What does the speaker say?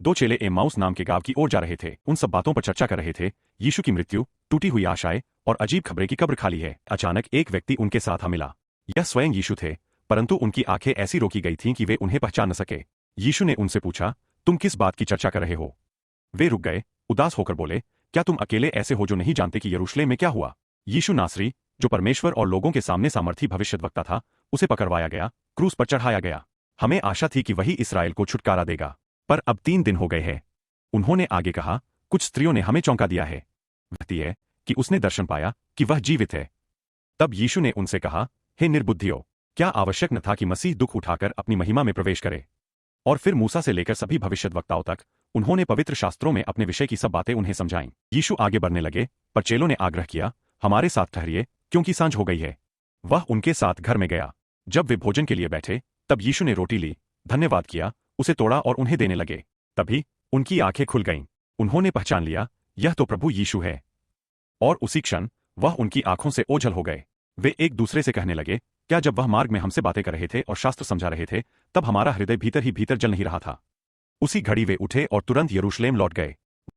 दो चेले एम्माउस नाम के गांव की ओर जा रहे थे। उन सब बातों पर चर्चा कर रहे थे, यीशु की मृत्यु, टूटी हुई आशाएं और अजीब खबरें की कब्र खाली है। अचानक एक व्यक्ति उनके साथ आ मिला। यह स्वयं यीशु थे, परंतु उनकी आंखें ऐसी रोकी गई थीं कि वे उन्हें पहचान न सके। यीशु ने उनसे पूछा, तुम किस बात की चर्चा कर रहे हो? वे रुक गए, उदास होकर बोले, क्या तुम अकेले ऐसे हो जो नहीं जानते कि यरूशलेम में क्या हुआ? यीशु नासरी, जो परमेश्वर और लोगों के सामने सामर्थी भविष्यद्वक्ता था, उसे पकड़वाया गया, क्रूस पर चढ़ाया गया। हमें आशा थी कि वही इस्राएल को छुटकारा देगा, पर अब 3 दिन हो गए हैं। उन्होंने आगे कहा, कुछ स्त्रियों ने हमें चौंका दिया है। कहती है कि उसने दर्शन पाया कि वह जीवित है। तब यीशु ने उनसे कहा, हे निर्बुद्धियों, क्या आवश्यक न था कि मसीह दुख उठाकर अपनी महिमा में प्रवेश करे? और फिर मूसा से लेकर सभी भविष्यद्वक्ताओं तक उन्होंने पवित्र शास्त्रों में अपने विषय की सब बातें उन्हें समझाईं। यीशु आगे बढ़ने लगे, पर चेलों ने आग्रह किया, हमारे साथ ठहरिए, क्योंकि सांझ हो गई है। वह उनके साथ घर में गया। जब वे भोजन के लिए बैठे, तब यीशु ने रोटी ली, धन्यवाद किया, उसे तोड़ा और उन्हें देने लगे। तभी उनकी आंखें खुल गईं। उन्होंने पहचान लिया, यह तो प्रभु यीशु है। और उसी क्षण वह उनकी आंखों से ओझल हो गए। वे एक दूसरे से कहने लगे, क्या जब वह मार्ग में हमसे बातें कर रहे थे और शास्त्र समझा रहे थे, तब हमारा हृदय भीतर ही भीतर जल नहीं रहा था? उसी घड़ी वे उठे और तुरंत यरूशलेम लौट गए।